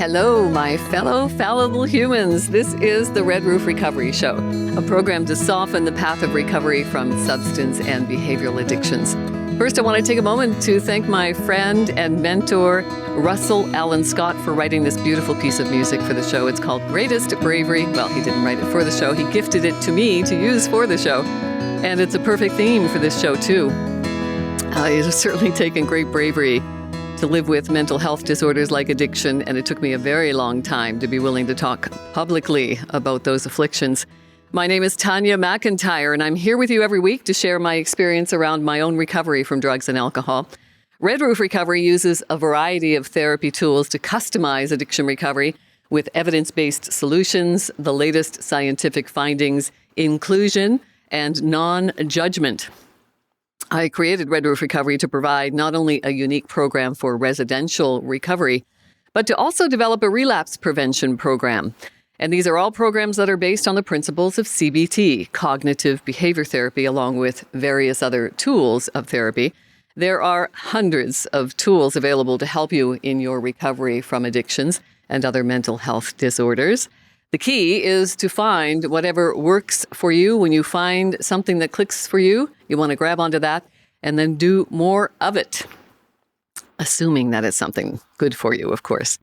Hello, my fellow fallible humans. This is the Red Roof Recovery Show, a program to soften the path of recovery from substance and behavioral addictions. First, I want to take a moment to thank my friend and mentor, Russell Allen Scott, for writing this beautiful piece of music for the show. It's called Greatest Bravery. Well, he didn't write it for the show. He gifted it to me to use for the show. And it's a perfect theme for this show, too. It has certainly taken great bravery to live with mental health disorders like addiction, and it took me a very long time to be willing to talk publicly about those afflictions. My name is Tanya McIntyre, and I'm here with you every week to share my experience around my own recovery from drugs and alcohol. Red Roof Recovery uses a variety of therapy tools to customize addiction recovery with evidence-based solutions, the latest scientific findings, inclusion, and non-judgment. I created Red Roof Recovery to provide not only a unique program for residential recovery, but to also develop a relapse prevention program. And these are all programs that are based on the principles of CBT, cognitive behavior therapy, along with various other tools of therapy. There are hundreds of tools available to help you in your recovery from addictions and other mental health disorders. The key is to find whatever works for you. When you find something that clicks for you, you want to grab onto that and then do more of it, assuming that it's something good for you, of course.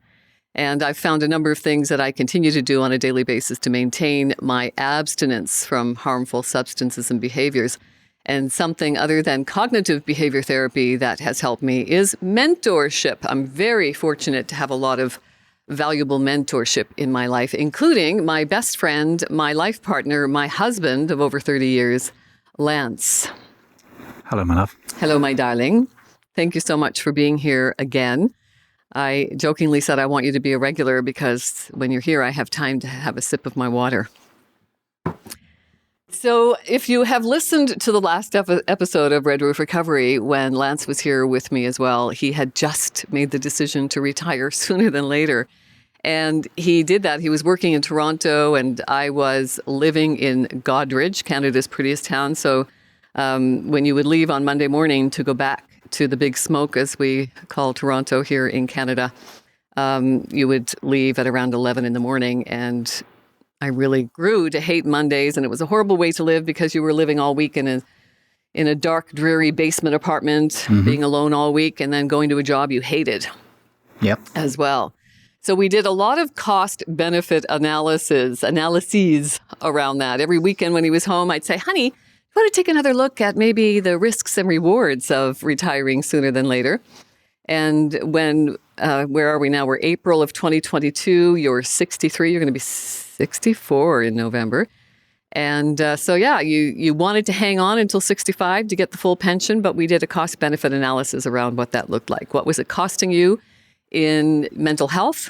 And I've found a number of things that I continue to do on a daily basis to maintain my abstinence from harmful substances and behaviors. And something other than cognitive behavior therapy that has helped me is mentorship. I'm very fortunate to have a lot of valuable mentorship in my life, including my best friend, my life partner, my husband of over 30 years, Lance. Hello, my love. Hello, my darling. Thank you so much for being here again. I jokingly said I want you to be a regular because when you're here, I have time to have a sip of my water. So if you have listened to the last episode of Red Roof Recovery, when Lance was here with me as well, he had just made the decision to retire sooner than later. And he did that. He was working in Toronto, and I was living in Godridge, Canada's prettiest town. So when you would leave on Monday morning to go back to the big smoke, as we call Toronto here in Canada, you would leave at around 11 in the morning, and I really grew to hate Mondays, and it was a horrible way to live because you were living all week in a dark, dreary basement apartment, being alone all week, and then going to a job you hated as well. So we did a lot of cost-benefit analyses around that. Every weekend when he was home, I'd say, honey, you want to take another look at maybe the risks and rewards of retiring sooner than later. And when, where are we now? We're April of 2022. You're 63. You're going to be 64 in November. And you wanted to hang on until 65 to get the full pension, but we did a cost-benefit analysis around what that looked like. What was it costing you in mental health?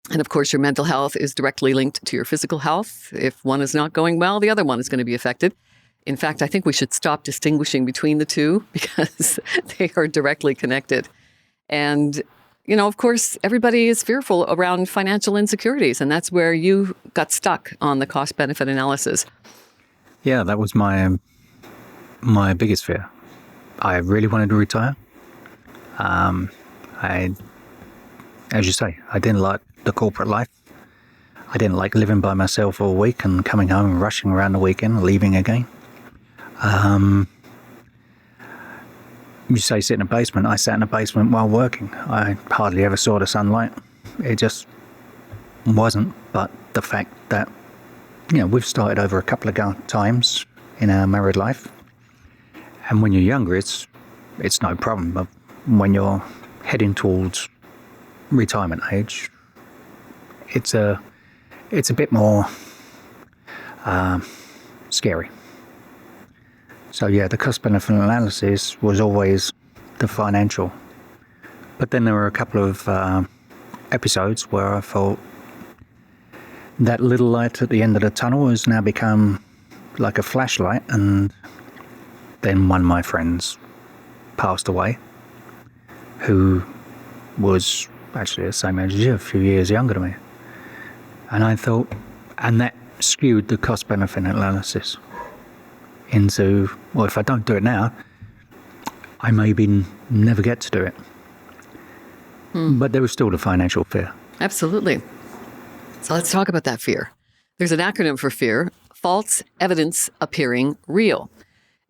And of course, your mental health is directly linked to your physical health. If one is not going well, the other one is going to be affected. In fact, I think we should stop distinguishing between the two because they are directly connected. And of course, everybody is fearful around financial insecurities, and that's where you got stuck on the cost-benefit analysis. Yeah, that was my biggest fear. I really wanted to retire. As you say, I didn't like the corporate life. I didn't like living by myself all week and coming home and rushing around the weekend, leaving again. You say sit in a basement. I sat in a basement while working. I hardly ever saw the sunlight. It just wasn't. But the fact that, we've started over a couple of times in our married life. And when you're younger, it's no problem. But when you're heading towards retirement age, it's a bit more scary. So the cost-benefit analysis was always the financial. But then there were a couple of episodes where I thought that little light at the end of the tunnel has now become like a flashlight, and then one of my friends passed away, who was actually the same age as you, a few years younger than me. And I thought, and that skewed the cost-benefit analysis into, well, if I don't do it now, I maybe never get to do it. But there was still the financial fear. Absolutely. So let's talk about that fear. There's an acronym for fear: false evidence appearing real.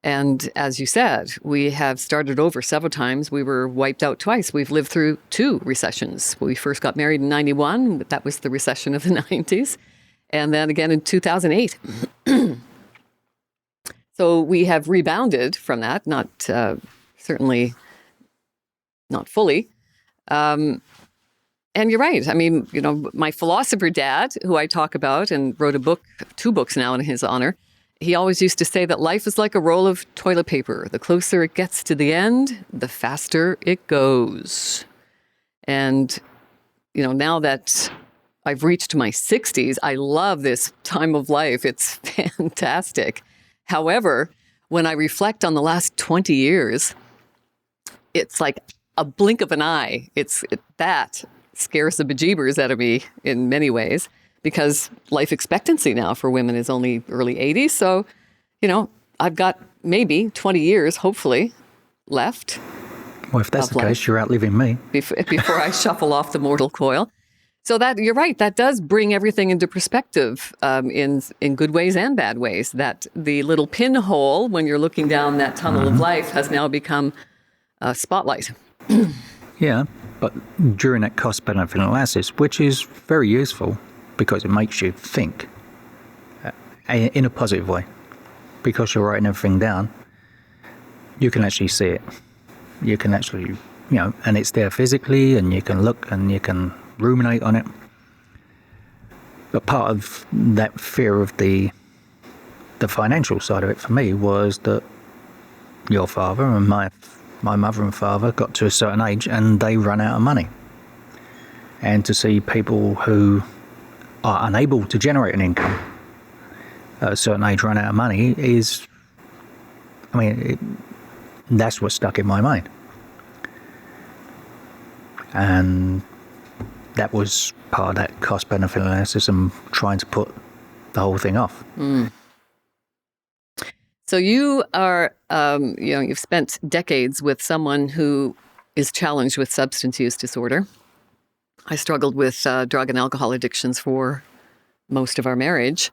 And as you said, we have started over several times. We were wiped out twice. We've lived through 2 recessions. We first got married in 91. That was the recession of the 90s. And then again in 2008. So we have rebounded from that, certainly not fully. And you're right. I mean, my philosopher dad, who I talk about and wrote 2 books now in his honor, he always used to say that life is like a roll of toilet paper. The closer it gets to the end, the faster it goes. And, now that I've reached my 60s, I love this time of life. It's fantastic. However, when I reflect on the last 20 years, it's like a blink of an eye. That scares the bejeebers out of me in many ways, because life expectancy now for women is only early 80s. So, I've got maybe 20 years, hopefully, left. Well, if that's the case, you're outliving me. Before I shuffle off the mortal coil. So that, you're right, that does bring everything into perspective in good ways and bad ways. That the little pinhole, when you're looking down that tunnel of life, has now become a spotlight. Yeah, but during that cost-benefit analysis, which is very useful because it makes you think in a positive way, because you're writing everything down, you can actually see it. You can actually, and it's there physically, and you can look and you can ruminate on it. But part of that fear of the financial side of it for me was that your father and my mother and father got to a certain age and they run out of money. And to see people who are unable to generate an income at a certain age run out of money that's what stuck in my mind. And that was part of that cost-benefit analysis and trying to put the whole thing off. Mm. So you are, you've spent decades with someone who is challenged with substance use disorder. I struggled with drug and alcohol addictions for most of our marriage.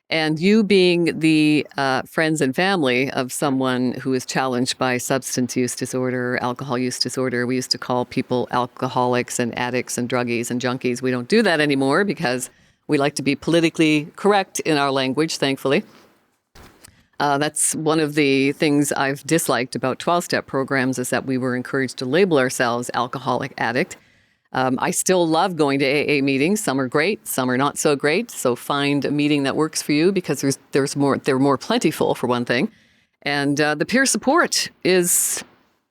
And you being the friends and family of someone who is challenged by substance use disorder, alcohol use disorder. We used to call people alcoholics and addicts and druggies and junkies. We don't do that anymore because we like to be politically correct in our language, thankfully. That's one of the things I've disliked about 12-step programs, is that we were encouraged to label ourselves alcoholic, addict. I still love going to AA meetings. Some are great, some are not so great. So find a meeting that works for you, because they're more plentiful, for one thing. And the peer support is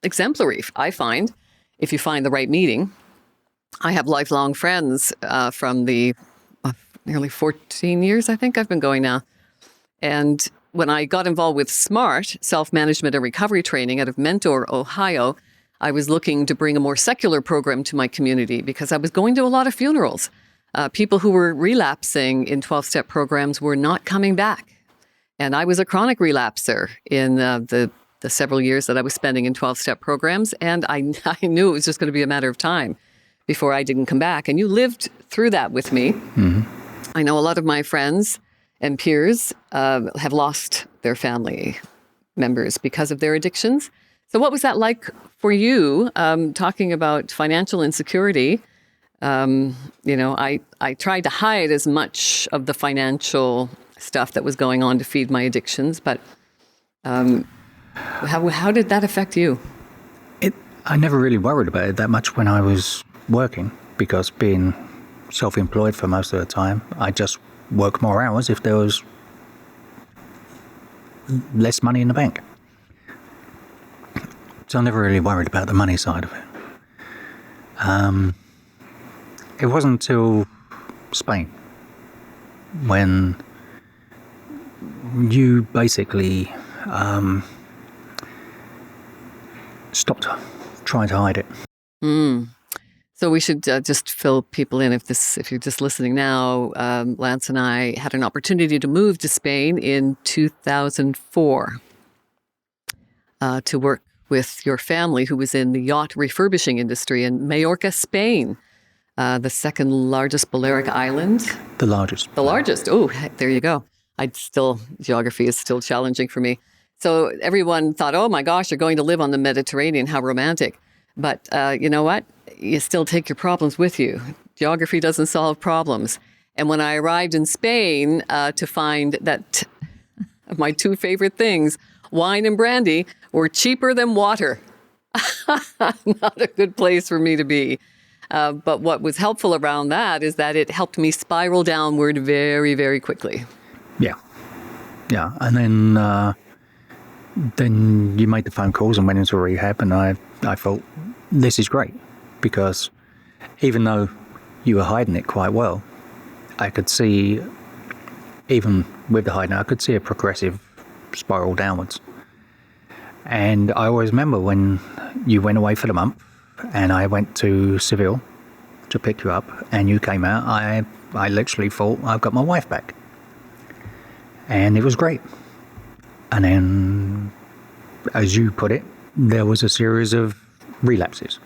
exemplary, I find, if you find the right meeting. I have lifelong friends from the nearly 14 years, I think I've been going now. And when I got involved with SMART, Self-Management and Recovery Training out of Mentor, Ohio, I was looking to bring a more secular program to my community, because I was going to a lot of funerals. People who were relapsing in 12-step programs were not coming back. And I was a chronic relapser in the several years that I was spending in 12-step programs. And I knew it was just going to be a matter of time before I didn't come back. And you lived through that with me. Mm-hmm. I know a lot of my friends and peers have lost their family members because of their addictions. So what was that like for you, talking about financial insecurity? I tried to hide as much of the financial stuff that was going on to feed my addictions, but how did that affect you? I never really worried about it that much when I was working, because being self-employed for most of the time, I just work more hours if there was less money in the bank. So I never really worried about the money side of it. It wasn't until Spain when you basically stopped trying to hide it. Mm. So we should just fill people in. If you're just listening now, Lance and I had an opportunity to move to Spain in 2004 to work with your family, who was in the yacht refurbishing industry in Majorca, Spain. the second largest Balearic island. The largest. The largest. Oh, there you go. Geography is still challenging for me. So everyone thought, oh my gosh, you're going to live on the Mediterranean. How romantic. But you know what? You still take your problems with you. Geography doesn't solve problems. And when I arrived in Spain to find that my two favorite things, wine and brandy, were cheaper than water. Not a good place for me to be. But what was helpful around that is that it helped me spiral downward very, very quickly. Yeah. Yeah. And then you made the phone calls and went into rehab, and I thought, this is great, because even though you were hiding it quite well, I could see, even with the hiding, I could see a progressive spiral downwards. And I always remember when you went away for the month and I went to Seville to pick you up and you came out, I literally thought, I've got my wife back. And it was great. And then, as you put it, there was a series of relapses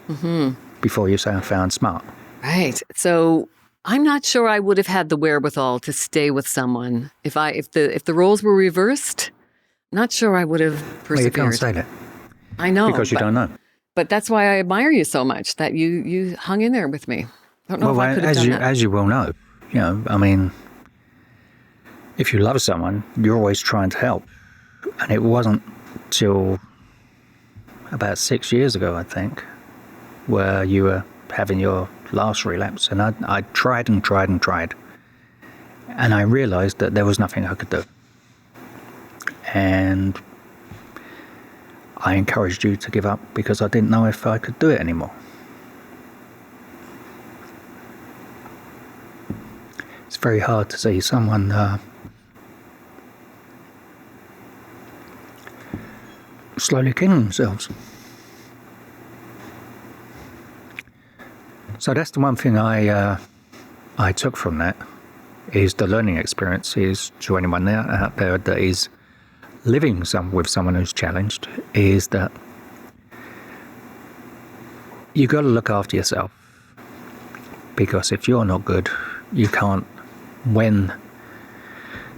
before you found smart. Right. So I'm not sure I would have had the wherewithal to stay with someone if the roles were reversed. Not sure I would have persevered. Well, you can't say that. I know. Because you don't know. But that's why I admire you so much, that you hung in there with me. I don't know if I could have done that. As you well know, I mean, if you love someone, you're always trying to help. And it wasn't till about 6 years ago, I think, where you were having your last relapse. And I tried and tried and tried. And I realized that there was nothing I could do. And I encouraged you to give up because I didn't know if I could do it anymore. It's very hard to see someone slowly killing themselves. So that's the one thing I took from that, is the learning experience is to anyone out there that is living with someone who's challenged, is that you got to look after yourself, because if you're not good, you can't, when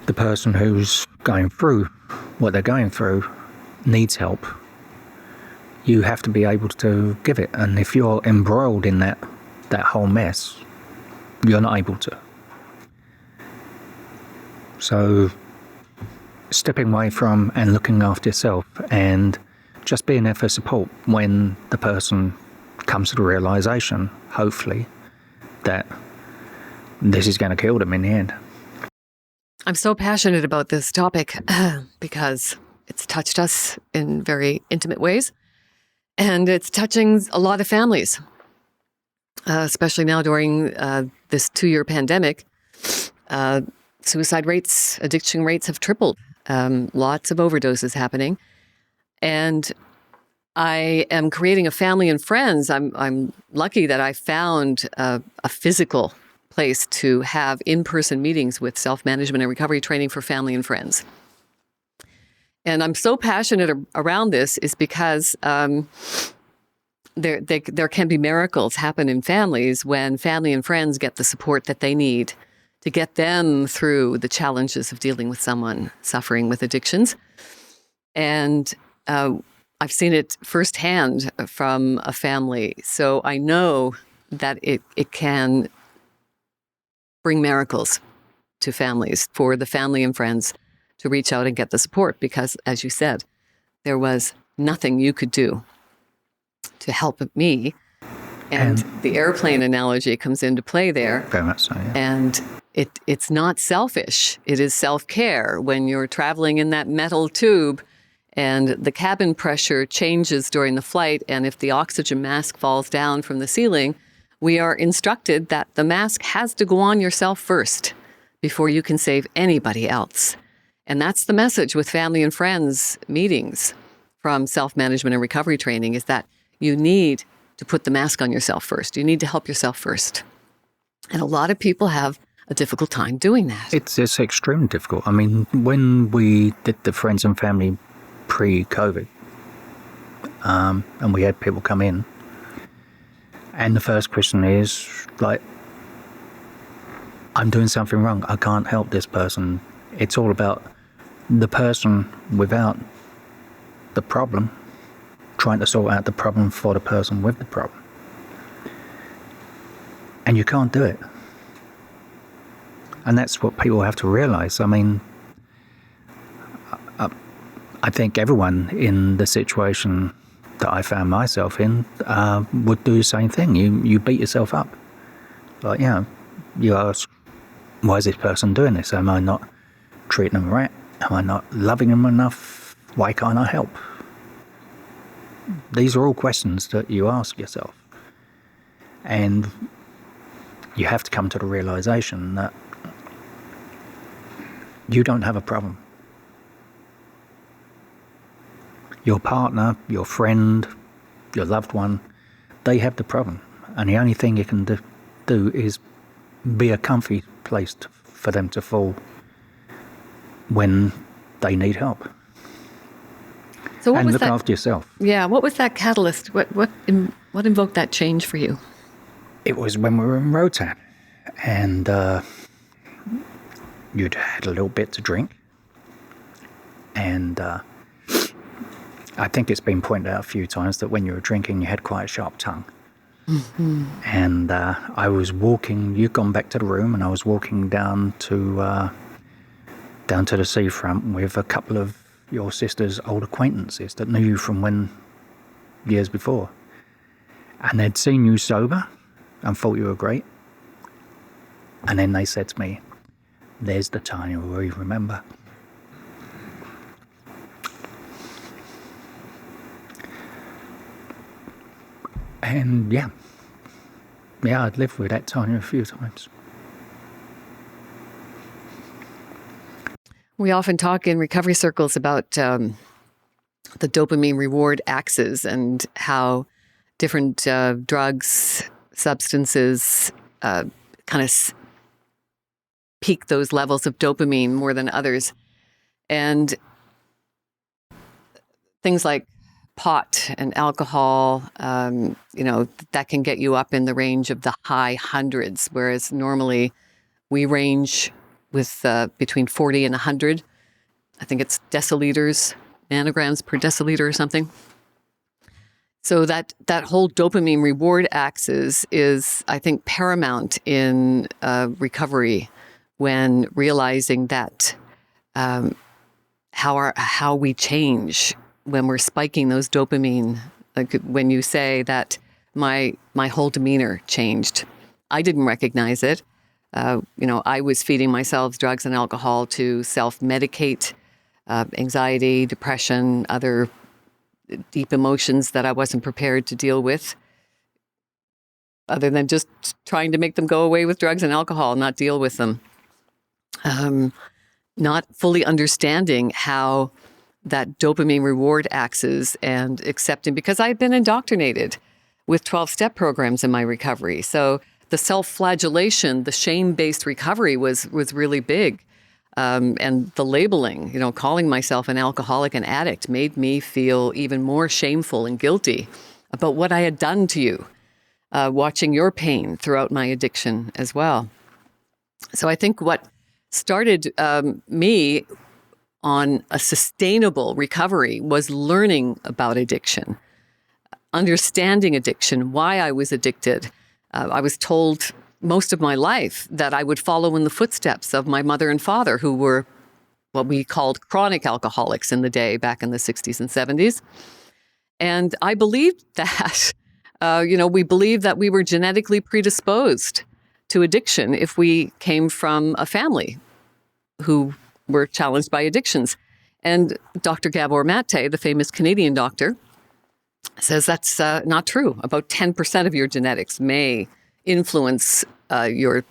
the person who's going through what they're going through needs help, you have to be able to give it. And if you're embroiled in that whole mess, you're not able to. So stepping away from and looking after yourself and just being there for support when the person comes to the realization, hopefully, that this is going to kill them in the end. I'm so passionate about this topic because it's touched us in very intimate ways, and it's touching a lot of families, especially now during this 2-year pandemic. Suicide rates, addiction rates have tripled. Lots of overdoses happening. And I am creating a family and friends. I'm lucky that I found a physical place to have in-person meetings with self-management and recovery training for family and friends. And I'm so passionate around this is because there can be miracles happen in families when family and friends get the support that they need to get them through the challenges of dealing with someone suffering with addictions. And I've seen it firsthand from a family. So I know that it can bring miracles to families, for the family and friends to reach out and get the support, because, as you said, there was nothing you could do to help me. And the airplane analogy comes into play there. Very much so, yeah. And it's not selfish. It is self-care. When you're traveling in that metal tube and the cabin pressure changes during the flight, and if the oxygen mask falls down from the ceiling, we are instructed that the mask has to go on yourself first before you can save anybody else. And that's the message with family and friends meetings from self-management and recovery training, is that you need to put the mask on yourself first. You need to help yourself first. And a lot of people have a difficult time doing that. It's extremely difficult. I mean, when we did the friends and family pre-COVID, and we had people come in, And the first question is, like, I'm doing something wrong. I can't help this person. It's all about the person without the problem, trying to sort out the problem for the person with the problem. And you can't do it. And that's what people have to realize. I mean, I think everyone in the situation that I found myself in would do the same thing. You beat yourself up. Like, you ask, why is this person doing this? Am I not treating them right? Am I not loving them enough? Why can't I help? These are all questions that you ask yourself. And you have to come to the realization that you don't have a problem. Your partner, your friend, your loved one, they have the problem. And the only thing you can do is be a comfy place for them to fall when they need help. So and look after yourself. Yeah, what was that catalyst? What invoked that change for you? It was when we were in Rotan, and you'd had a little bit to drink, and I think it's been pointed out a few times that when you were drinking, you had quite a sharp tongue. Mm-hmm. And I was walking. You'd gone back to the room, and I was walking down to the seafront with a couple of your sister's old acquaintances that knew you from years before, and they'd seen you sober and thought you were great. And then they said to me, "There's the Tanya we remember." And I'd lived with that Tanya a few times. We often talk in recovery circles about the dopamine reward axis and how different drugs, substances kind of peak those levels of dopamine more than others. And things like pot and alcohol, that can get you up in the range of the high hundreds, whereas normally we range with between 40 and 100. I think it's deciliters, nanograms per deciliter or something. So that whole dopamine reward axis is, I think, paramount in recovery when realizing that how we change when we're spiking those dopamine. Like when you say that my whole demeanor changed, I didn't recognize it. I was feeding myself drugs and alcohol to self-medicate anxiety, depression, other deep emotions that I wasn't prepared to deal with, other than just trying to make them go away with drugs and alcohol, not deal with them. Not fully understanding how that dopamine reward axis and accepting, because I had been indoctrinated with 12-step programs in my recovery. So the self-flagellation, the shame-based recovery was really big. And the labeling, calling myself an alcoholic and addict made me feel even more shameful and guilty about what I had done to you, watching your pain throughout my addiction as well. So I think what started me on a sustainable recovery was learning about addiction, understanding addiction, why I was addicted. I was told most of my life that I would follow in the footsteps of my mother and father, who were what we called chronic alcoholics in the day, back in the 60s and 70s. And I believed that. We believed that we were genetically predisposed to addiction if we came from a family who were challenged by addictions. And Dr. Gabor Mate, the famous Canadian doctor, says that's not true. About 10% of your genetics may influence your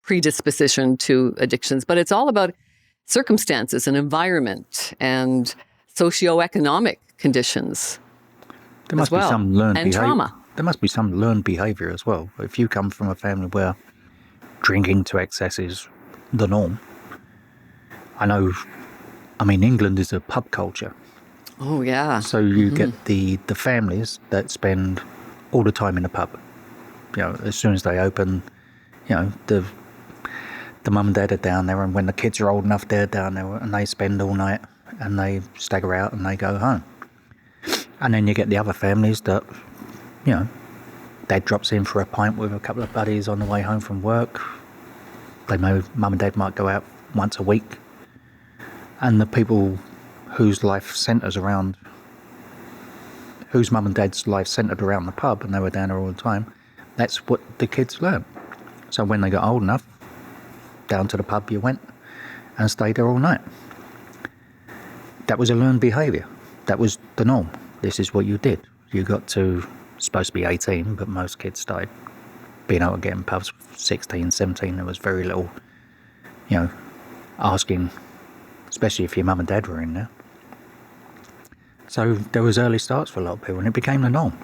predisposition to addictions, but it's all about circumstances and environment and socioeconomic conditions. There must be some learned and behavior. Trauma. There must be some learned behavior as well. If you come from a family where drinking to excess is the norm, England is a pub culture. Oh, yeah. So you get the families that spend all the time in the pub. As soon as they open, the mum and dad are down there, and when the kids are old enough, they're down there, and they spend all night, and they stagger out, and they go home. And then you get the other families that, dad drops in for a pint with a couple of buddies on the way home from work. Mum and dad might go out once a week. And the people whose mum and dad's life centred around the pub, and they were down there all the time, that's what the kids learn. So when they got old enough, down to the pub you went and stayed there all night. That was a learned behaviour. That was the norm. This is what you did. You got to, supposed to be 18, but most kids started being able to get in pubs 16, 17. There was very little, asking, especially if your mum and dad were in there. So there was early starts for a lot of people, and it became the norm.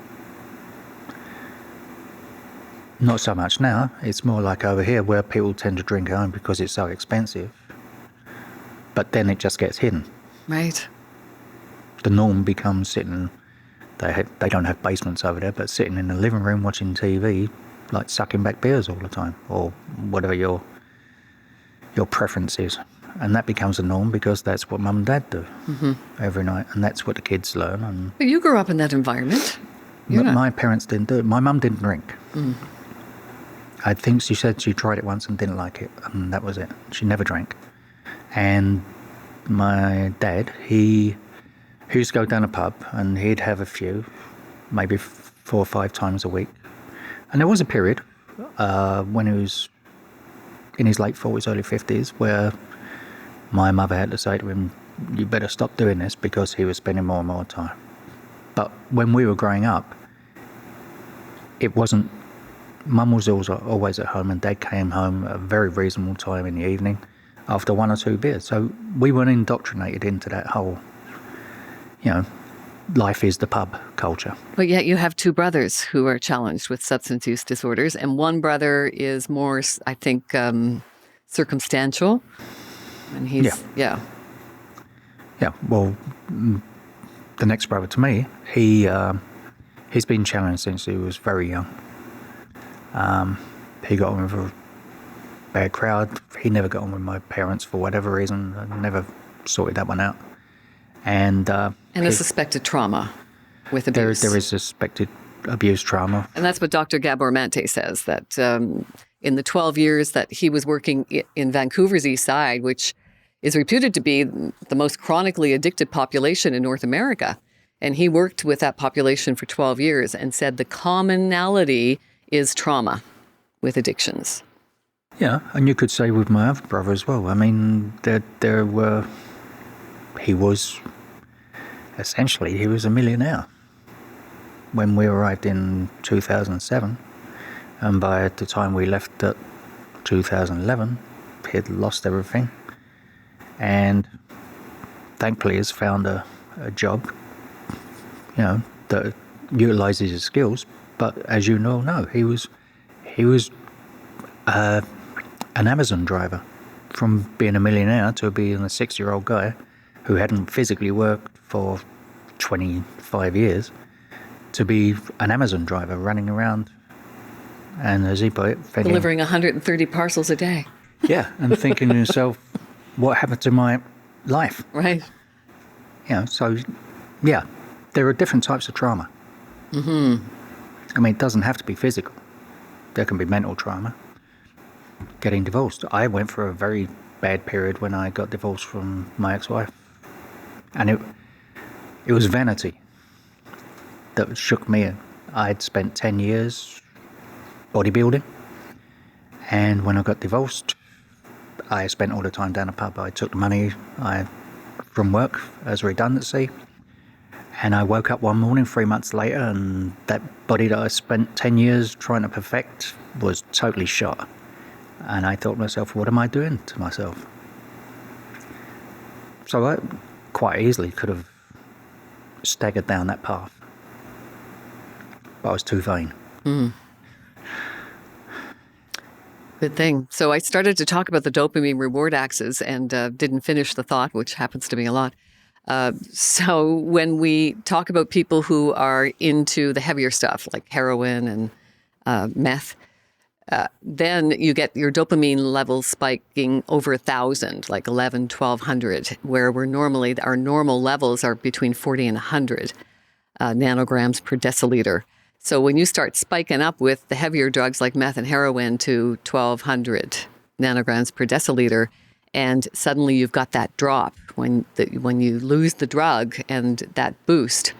Not so much now. It's more like over here where people tend to drink at home because it's so expensive. But then it just gets hidden. Right. The norm becomes sitting, they don't have basements over there, but sitting in the living room watching TV, like sucking back beers all the time, or whatever your preference is. And that becomes the norm because that's what mum and dad do every night, and that's what the kids learn. And You grew up in that environment. my parents didn't do it. My mum didn't drink. I think she said she tried it once and didn't like it, and that was it. She never drank. And my dad, he used to go down a pub, and he'd have a few, maybe 4 or 5 times a week. And there was a period when he was in his late 40s, early 50s, where my mother had to say to him, you better stop doing this, because he was spending more and more time. But when we were growing up, it wasn't, Mum was always at home, and Dad came home at a very reasonable time in the evening after 1 or 2 beers. So we weren't indoctrinated into that whole, life is the pub culture. But yet you have 2 brothers who are challenged with substance use disorders, and one brother is more, I think, circumstantial. And he's, yeah. Well, the next brother to me, he's been challenged since he was very young. He got on with a bad crowd. He never got on with my parents for whatever reason. I never sorted that one out. And a suspected trauma with abuse. There is suspected abuse trauma. And that's what Dr. Gabor Mate says, that in the 12 years that he was working in Vancouver's East Side, which is reputed to be the most chronically addicted population in North America, and he worked with that population for 12 years and said the commonality is trauma with addictions. Yeah, and you could say with my other brother as well. I mean, he was a millionaire when we arrived in 2007. And by the time we left at 2011, he'd lost everything. And thankfully has found a job, that utilises his skills. But as you all know, he was an Amazon driver. From being a millionaire to being a 6-year-old guy who hadn't physically worked for 25 years to be an Amazon driver running around, and as he put it, delivering 130 parcels a day. Yeah, and thinking to yourself, what happened to my life? Right. So, yeah, there are different types of trauma. I mean, it doesn't have to be physical. There can be mental trauma. Getting divorced. I went for a very bad period when I got divorced from my ex-wife. And it was vanity that shook me in. I'd spent 10 years bodybuilding. And when I got divorced, I spent all the time down a pub. I took the money from work as redundancy. And I woke up one morning 3 months later, and that body that I spent 10 years trying to perfect was totally shot. And I thought to myself, what am I doing to myself? So I quite easily could have staggered down that path. But I was too vain. Good thing. So I started to talk about the dopamine reward axis and didn't finish the thought, which happens to me a lot. So when we talk about people who are into the heavier stuff like heroin and meth, then you get your dopamine levels spiking over 1,000, like 11, 1,200, where our normal levels are between 40 and 100 nanograms per deciliter. So when you start spiking up with the heavier drugs like meth and heroin to 1,200 nanograms per deciliter, and suddenly you've got that drop when you lose the drug and that boost,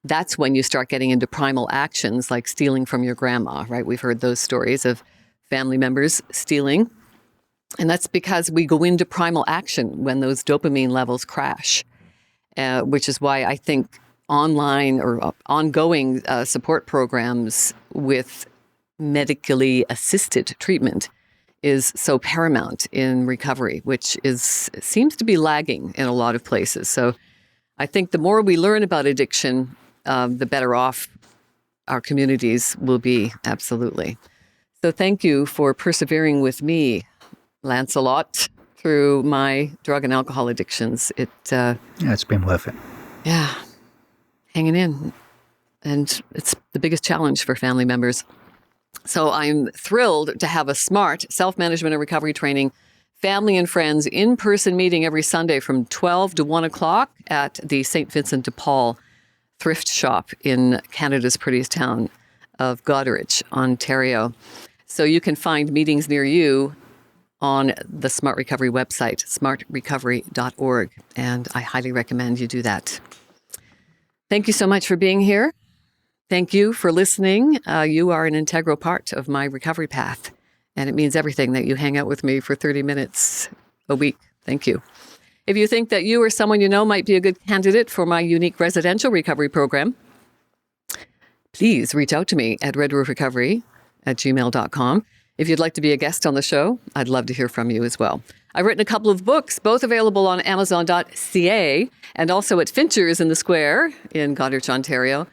that's when you start getting into primal actions like stealing from your grandma, right? We've heard those stories of family members stealing. And that's because we go into primal action when those dopamine levels crash, which is why I think online or ongoing support programs with medically assisted treatment is so paramount in recovery, which seems to be lagging in a lot of places. So I think the more we learn about addiction, the better off our communities will be, absolutely. So thank you for persevering with me, Lancelot, through my drug and alcohol addictions. It's been worth it. Yeah, hanging in. And it's the biggest challenge for family members. So I'm thrilled to have a SMART, self-management and recovery training, family and friends in-person meeting every Sunday from 12 to 1 o'clock at the St. Vincent de Paul thrift shop in Canada's prettiest town of Goderich, Ontario. So you can find meetings near you on the Smart Recovery website, smartrecovery.org, and I highly recommend you do that. Thank you so much for being here. Thank you for listening. You are an integral part of my recovery path, and it means everything that you hang out with me for 30 minutes a week. Thank you. If you think that you or someone you know might be a good candidate for my unique residential recovery program, please reach out to me at redroofrecovery@gmail.com. If you'd like to be a guest on the show, I'd love to hear from you as well. I've written a couple of books, both available on Amazon.ca and also at Fincher's in the Square in Goderich, Ontario.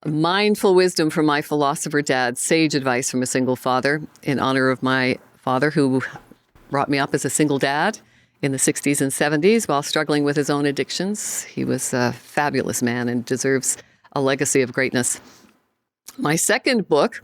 Mindful wisdom from my philosopher dad, sage advice from a single father, in honor of my father who brought me up as a single dad in the 60s and 70s while struggling with his own addictions. He was a fabulous man and deserves a legacy of greatness. My second book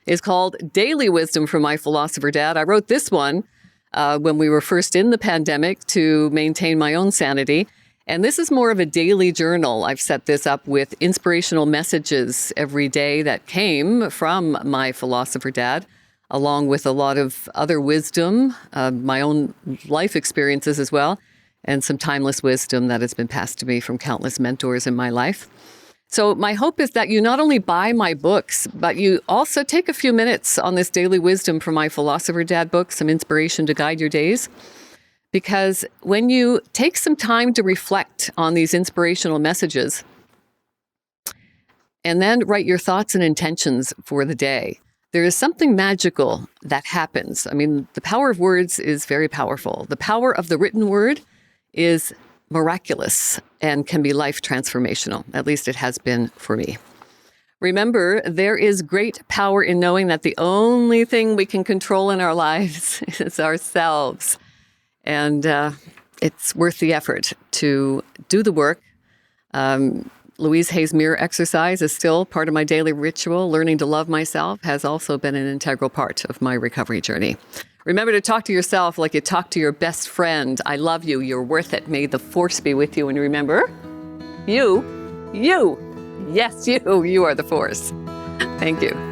is called Daily Wisdom from My Philosopher Dad. I wrote this one when we were first in the pandemic to maintain my own sanity. And this is more of a daily journal. I've set this up with inspirational messages every day that came from my philosopher dad, along with a lot of other wisdom, my own life experiences as well, and some timeless wisdom that has been passed to me from countless mentors in my life. So my hope is that you not only buy my books, but you also take a few minutes on this daily wisdom from my philosopher dad book, some inspiration to guide your days. Because when you take some time to reflect on these inspirational messages and then write your thoughts and intentions for the day, there is something magical that happens. I mean, the power of words is very powerful. The power of the written word is miraculous and can be life transformational. At least it has been for me. Remember, there is great power in knowing that the only thing we can control in our lives is ourselves. And it's worth the effort to do the work. Louise Hay's mirror exercise is still part of my daily ritual. Learning to love myself has also been an integral part of my recovery journey. Remember to talk to yourself like you talk to your best friend. I love you. You're worth it. May the force be with you. And remember, you, yes, you are the force. Thank you.